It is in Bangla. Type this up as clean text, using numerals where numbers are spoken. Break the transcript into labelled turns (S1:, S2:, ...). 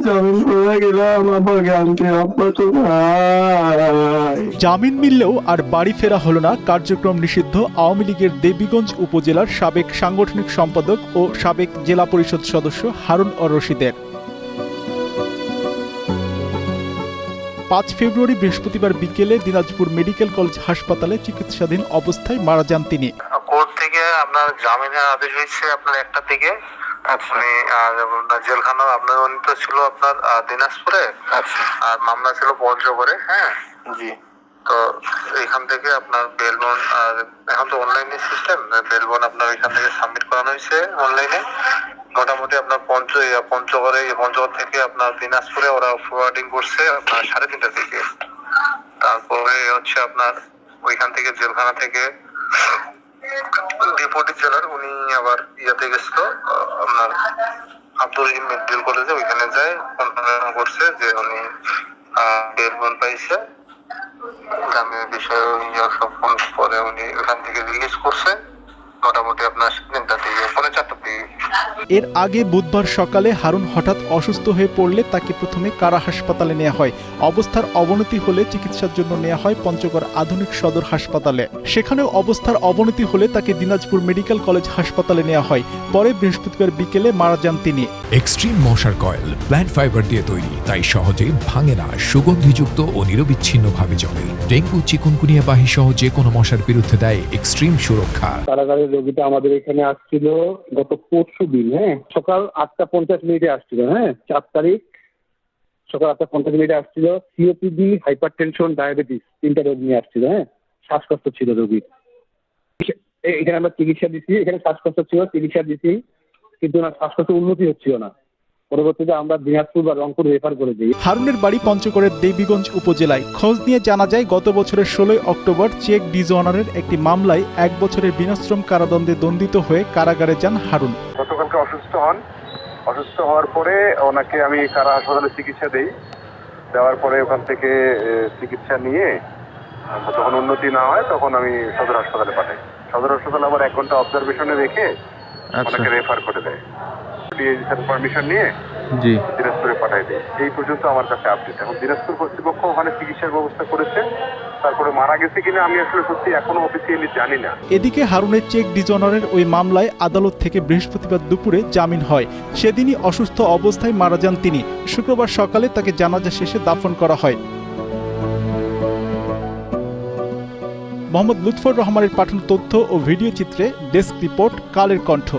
S1: জামিন করে গেলাম, আমাকে আনতে আব্বা তো নাই।
S2: জামিন মিললেও আর বাড়ি ফেরা হলো না কার্যক্রম নিষিদ্ধ আওয়ামী লীগের দেবীগঞ্জ উপজেলার সাবেক সাংগঠনিক সম্পাদক ও সাবেক জেলা পরিষদ সদস্য হারুন অর রশিদের। 5 ফেব্রুয়ারি বৃহস্পতিবার বিকেলে দিনাজপুর মেডিকেল কলেজ হাসপাতালে চিকিৎসাধীন অবস্থায় মারা যান তিনি।
S3: কোর্ট থেকে আপনার জামিনের আদেশ হয়েছে আপনার 1টা থেকে। আপনি জেলখানা আপনার অনিত ছিল আপনার দিনাজপুরে, আর মামলা ছিল পঞ্চগড়ে। হ্যাঁ জি। তো এখান থেকে আপনার বেলবন, এখন তো অনলাইনে সিস্টেম, বেলবন আপনার এখান থেকে সাবমিট করানো হয়েছে অনলাইনে। মোটামুটি আপনার পঞ্চগড় থেকে আপনার দিনাজপুরে ওরা ফরওয়ার্ডিং করছে আপনার 3:30টার দিকে। তারপরে হচ্ছে আপনার ওইখান থেকে জেলখানা থেকে ডিপোটি জেলার উনি আবার ইয়াতে গেছিল আপনার আব্দুল রহিম মেডিকেল কলেজে, ওইখানে যায় কনফার্ম করছে যে উনি বেলবন পাইছে। আমি বিষয়ে সব পরে উনি ওখান থেকে রিলিজ করছে মোটামুটি আপনার 3টা থেকে 4:30 দিকে।
S2: এর আগে বুধবার সকালে হারুন হঠাৎ অসুস্থ হয়ে পড়লে তাকে প্রথমে কারা হাসপাতালে নেওয়া হয়। অবস্থার অবনতি হলে চিকিৎসার জন্য নেওয়া হয় পঞ্চগড় আধুনিক সদর হাসপাতালে। সেখানেও অবস্থার অবনতি হলে তাকে দিনাজপুর মেডিকেল কলেজ হাসপাতালে নেওয়া হয়। পরে বৃহস্পতিবার বিকেলে মারা যান তিনি।
S4: এক্সট্রিম মশার কয়েল প্ল্যান্ট ফাইবার দিয়ে তৈরি, তাই সহজে ভাঙে না, সুগন্ধিযুক্ত ও নিরবিচ্ছিন্নভাবে জ্বলে। ডেঙ্গু, চিকুনগুনিয়া বাহি সহ যে কোনো মশার বিরুদ্ধে দেয় এক্সট্রিম সুরক্ষা।
S1: কারাগারের রোগীটা আমাদের এখানে আসছিল গত পরশু দিন, সকাল 8:50 আসছিল। 4 তারিখ সকাল 8:50 আসছিল। সিওপিডি, হাইপার টেনশন, ডায়াবেটিস 3টা রোগ নিয়ে আসছিল। শ্বাসকষ্ট ছিল রোগীর। এখানে আমরা চিকিৎসা দিচ্ছি, এখানে শ্বাসকষ্ট ছিল, চিকিৎসা দিচ্ছি, কিন্তু না শ্বাসকষ্ট উন্নতি হচ্ছিল না। পরবর্তীতে আমরা দিনাজপুর বা রংপুর রেফার করে দিই।
S2: হারুনের বাড়ি পঞ্চগড়ের দেবীগঞ্জ উপজেলায়। খোঁজ নিয়ে জানা যায় গত বছরের 16 অক্টোবর চেক ডিজঅনারের একটি মামলায় 1 বছরের বিনাশ্রম কারাদণ্ডে দণ্ডিত হয়ে কারাগারে যান হারুন।
S5: গতকালকে অসুস্থ হন। অসুস্থ হওয়ার পরে ওনাকে আমি কারা হাসপাতালে চিকিৎসা দেই। দেওয়ার পরে ওখান থেকে চিকিৎসা নিয়ে যখন উন্নতি না হয় তখন আমি সদর হাসপাতালে পাঠাই। সদর হাসপাতালে আবার 1 ঘন্টা অবজারভেশনে রেখে ওনাকে রেফার করে দেয়। ডিএজি স্যার পারমিশন নিয়ে দিনাজপুরে পাঠাই দেয়। এই পর্যন্ত আমার কাছে আপডেট। এখন দিনাজপুর কর্তৃপক্ষ ওখানে চিকিৎসার ব্যবস্থা করেছে। তারপরে মারা গেছে কিনা আমি আসলে সত্যি এখনো অফিসিয়ালি জানি না।
S2: এদিকে হারুনের চেক ডিজঅনারের ওই মামলায় আদালত থেকে বৃহস্পতিবার দুপুরে জামিন হয়। সেদিনই অসুস্থ অবস্থায় মারা যান তিনি। শুক্রবার সকালে তাকে জানাজা শেষে দাফন করা হয়। মোহাম্মদ লুৎফর রহমানের পাঠানো তথ্য ও ভিডিও চিত্রে ডেস্ক রিপোর্ট, কালের কণ্ঠ।